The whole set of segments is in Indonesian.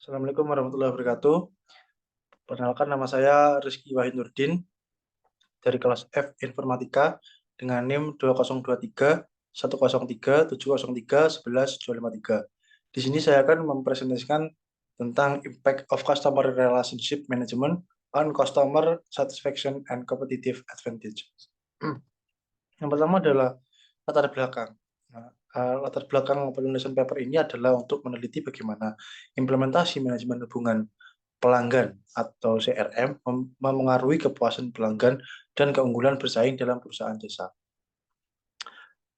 Assalamualaikum warahmatullahi wabarakatuh. Perkenalkan nama saya Rizky Wahid Nurdin dari kelas F Informatika dengan NIM 2023 103 703 11 253. Di sini saya akan mempresentasikan tentang impact of customer relationship management on customer satisfaction and competitive advantage. Yang pertama adalah latar belakang. Nah, latar belakang penulisan paper ini adalah untuk meneliti bagaimana implementasi manajemen hubungan pelanggan atau CRM memengaruhi kepuasan pelanggan dan keunggulan bersaing dalam perusahaan jasa.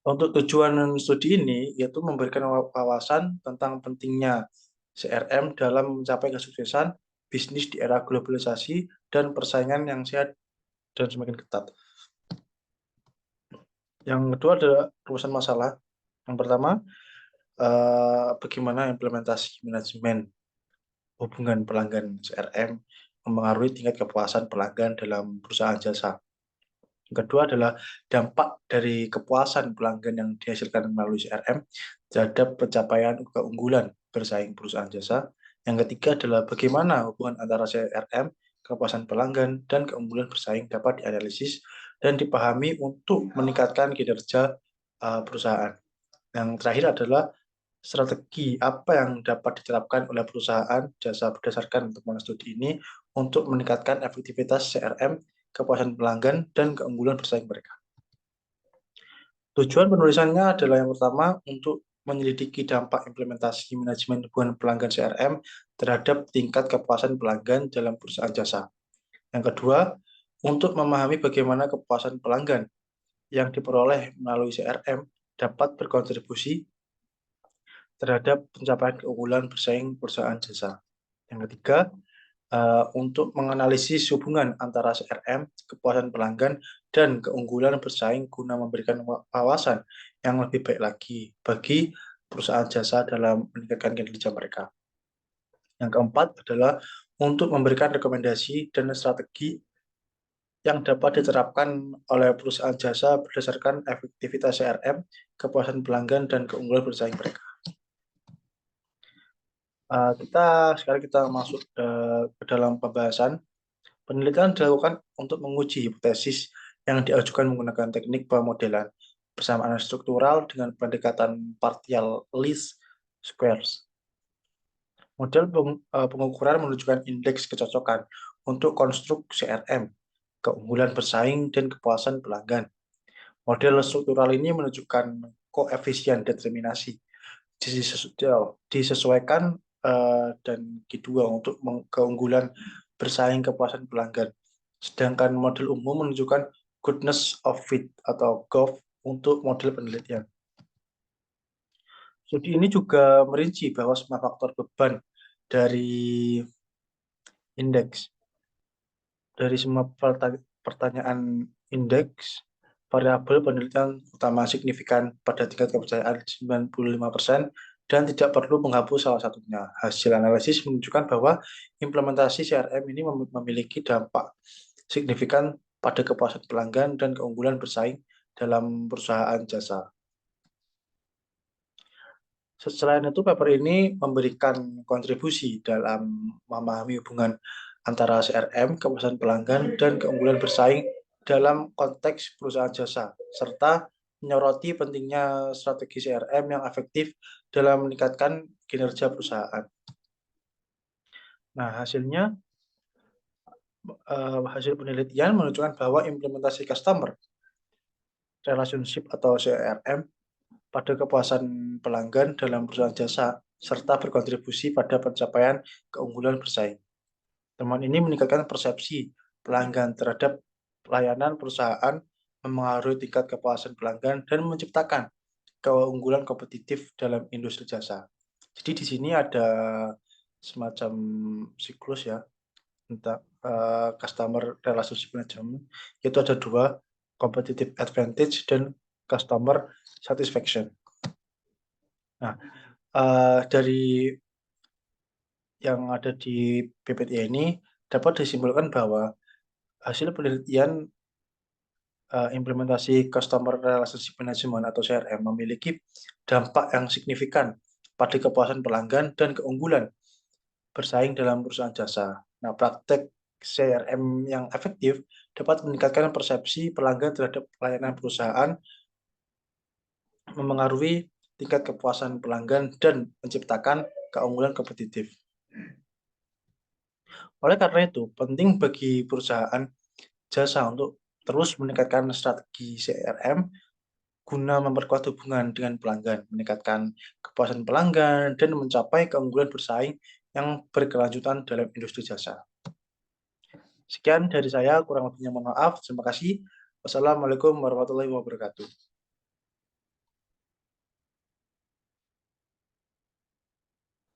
Untuk tujuan studi ini yaitu memberikan wawasan tentang pentingnya CRM dalam mencapai kesuksesan bisnis di era globalisasi dan persaingan yang sehat dan semakin ketat. Yang kedua adalah rumusan masalah. Yang pertama, bagaimana implementasi manajemen hubungan pelanggan CRM mempengaruhi tingkat kepuasan pelanggan dalam perusahaan jasa. Yang kedua adalah dampak dari kepuasan pelanggan yang dihasilkan melalui CRM terhadap pencapaian keunggulan bersaing perusahaan jasa. Yang ketiga adalah bagaimana hubungan antara CRM, kepuasan pelanggan, dan keunggulan bersaing dapat dianalisis dan dipahami untuk meningkatkan kinerja perusahaan. Yang terakhir adalah strategi apa yang dapat diterapkan oleh perusahaan jasa berdasarkan temuan studi ini untuk meningkatkan efektivitas CRM, kepuasan pelanggan, dan keunggulan bersaing mereka. Tujuan penulisannya adalah yang pertama untuk menyelidiki dampak implementasi manajemen hubungan pelanggan CRM terhadap tingkat kepuasan pelanggan dalam perusahaan jasa. Yang kedua, untuk memahami bagaimana kepuasan pelanggan yang diperoleh melalui CRM dapat berkontribusi terhadap pencapaian keunggulan bersaing perusahaan jasa. Yang ketiga, untuk menganalisis hubungan antara CRM, kepuasan pelanggan, dan keunggulan bersaing guna memberikan wawasan yang lebih baik lagi bagi perusahaan jasa dalam meningkatkan kinerja mereka. Yang keempat adalah untuk memberikan rekomendasi dan strategi yang dapat diterapkan oleh perusahaan jasa berdasarkan efektivitas CRM, kepuasan pelanggan, dan keunggulan bersaing mereka. Sekarang kita masuk ke dalam pembahasan. Penelitian dilakukan untuk menguji hipotesis yang diajukan menggunakan teknik pemodelan persamaan struktural dengan pendekatan partial least squares. Model pengukuran menunjukkan indeks kecocokan untuk konstruk CRM, keunggulan bersaing, dan kepuasan pelanggan. Model struktural ini menunjukkan koefisien determinasi disesuaikan dan kedua untuk keunggulan bersaing kepuasan pelanggan. Sedangkan model umum menunjukkan goodness of fit atau GOF untuk model penelitian. Studi ini juga merinci bahwa semua faktor beban dari indeks. Dari semua pertanyaan indeks, variabel penelitian utama signifikan pada tingkat kepercayaan 95% dan tidak perlu menghapus salah satunya. Hasil analisis menunjukkan bahwa implementasi CRM ini memiliki dampak signifikan pada kepuasan pelanggan dan keunggulan bersaing dalam perusahaan jasa. Selain itu, paper ini memberikan kontribusi dalam memahami hubungan antara CRM, kepuasan pelanggan, dan keunggulan bersaing dalam konteks perusahaan jasa, serta menyoroti pentingnya strategi CRM yang efektif dalam meningkatkan kinerja perusahaan. Nah, hasil penelitian menunjukkan bahwa implementasi customer relationship atau CRM pada kepuasan pelanggan dalam perusahaan jasa serta berkontribusi pada pencapaian keunggulan bersaing. Temuan ini meningkatkan persepsi pelanggan terhadap pelayanan perusahaan, memengaruhi tingkat kepuasan pelanggan, dan menciptakan keunggulan kompetitif dalam industri jasa. Jadi di sini ada semacam siklus ya tentang customer relationship management, yaitu ada dua, competitive advantage dan customer satisfaction. Nah, dari yang ada di PPT ini dapat disimpulkan bahwa hasil penelitian implementasi Customer Relationship Management atau CRM memiliki dampak yang signifikan pada kepuasan pelanggan dan keunggulan bersaing dalam perusahaan jasa. Nah, praktek CRM yang efektif dapat meningkatkan persepsi pelanggan terhadap pelayanan perusahaan, memengaruhi tingkat kepuasan pelanggan, dan menciptakan keunggulan kompetitif. Oleh karena itu, penting bagi perusahaan jasa untuk terus meningkatkan strategi CRM guna memperkuat hubungan dengan pelanggan, meningkatkan kepuasan pelanggan, dan mencapai keunggulan bersaing yang berkelanjutan dalam industri jasa. Sekian dari saya, kurang lebihnya mohon maaf. Terima kasih. Wassalamualaikum warahmatullahi wabarakatuh.